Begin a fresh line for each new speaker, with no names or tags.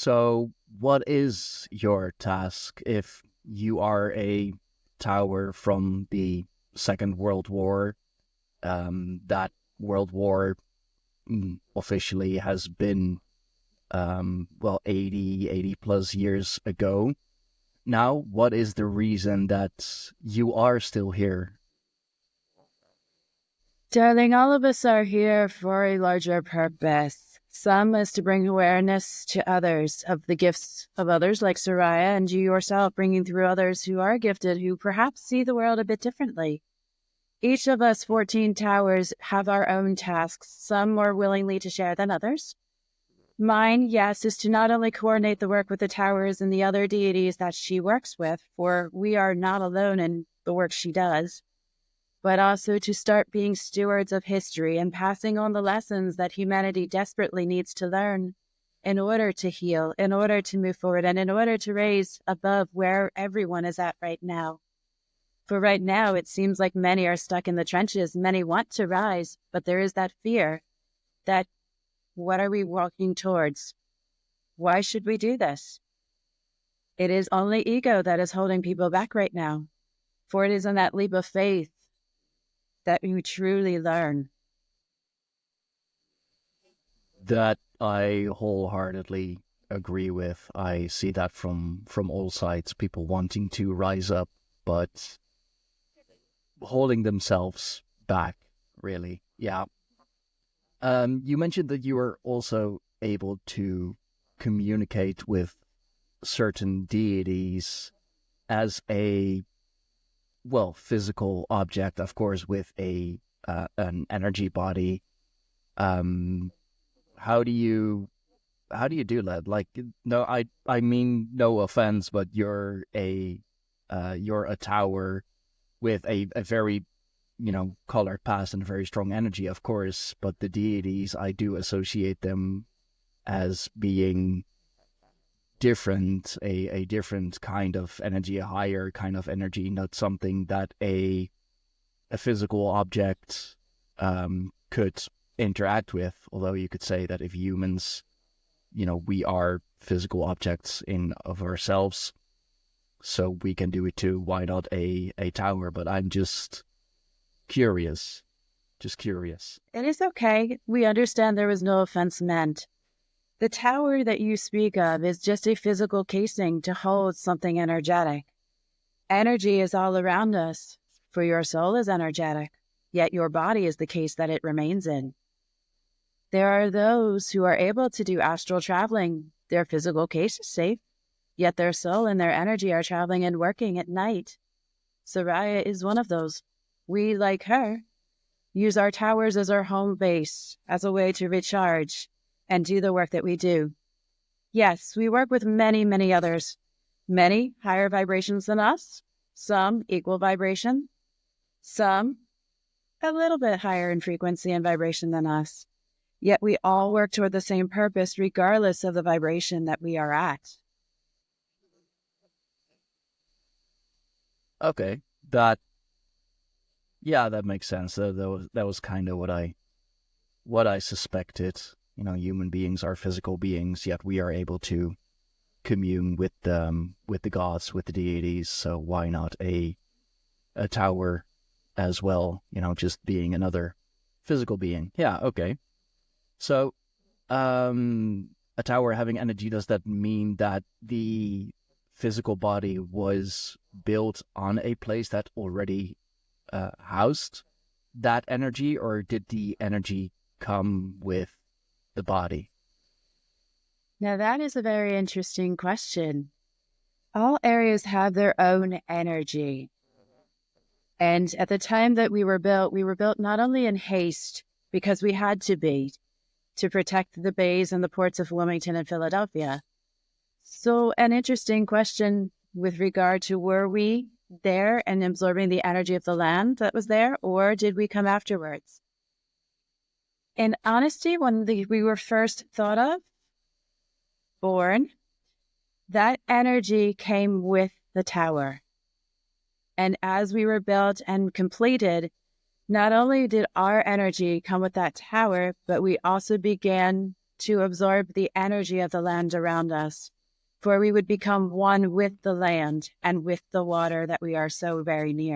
So, what is your task if you are a tower from the Second World War? That World War officially has been, 80 plus years ago. Now, what is the reason that you are still here?
Darling, all of us are here for a larger purpose. Some is to bring awareness to others of the gifts of others, like Soraya, and you yourself bringing through others who are gifted, who perhaps see the world a bit differently. Each of us 14 towers have our own tasks, some more willingly to share than others. Mine, yes, is to not only coordinate the work with the towers and the other deities that she works with, for we are not alone in the work she does, but also to start being stewards of history and passing on the lessons that humanity desperately needs to learn in order to heal, in order to move forward, and in order to raise above where everyone is at right now. For right now, it seems like many are stuck in the trenches. Many want to rise, but there is that fear that what are we walking towards? Why should we do this? It is only ego that is holding people back right now. For it is in that leap of faith that you truly learn.
That I wholeheartedly agree with. I see that from all sides, people wanting to rise up, but holding themselves back, really. Yeah. You mentioned that you were also able to communicate with certain deities as a, well, physical object, of course, with a an energy body. Um, how do you do that? Like, no, I mean no offense, but you're a tower with a very colored past and very strong energy, of course. But the deities, I do associate them as being different, a different kind of energy, a higher kind of energy, not something that a physical object could interact with. Although you could say that if humans, we are physical objects in of ourselves, so we can do it too. Why not a tower? But I'm curious, just curious.
It is okay. We understand there was no offense meant. The tower that you speak of is just a physical casing to hold something energetic. Energy is all around us, for your soul is energetic, yet your body is the case that it remains in. There are those who are able to do astral traveling. Their physical case is safe, yet their soul and their energy are traveling and working at night. Soraya is one of those. We, like her, use our towers as our home base, as a way to recharge and do the work that we do. Yes, we work with many, many others. Many higher vibrations than us, some equal vibration, some a little bit higher in frequency and vibration than us. Yet we all work toward the same purpose regardless of the vibration that we are at.
Okay, that yeah, that makes sense. That was kind of what I suspected. Human beings are physical beings, yet we are able to commune with the gods, with the deities. So why not a tower as well? Just being another physical being. Yeah. Okay. So, a tower having energy, does that mean that the physical body was built on a place that already housed that energy, or did the energy come with the body?
Now, that is a very interesting question. All areas have their own energy. And at the time that we were built not only in haste, because we had to be, to protect the bays and the ports of Wilmington and Philadelphia. So an interesting question with regard to, were we there and absorbing the energy of the land that was there, or did we come afterwards? In honesty, when we were first thought of, born, that energy came with the tower. And as we were built and completed, not only did our energy come with that tower, but we also began to absorb the energy of the land around us, for we would become one with the land and with the water that we are so very near.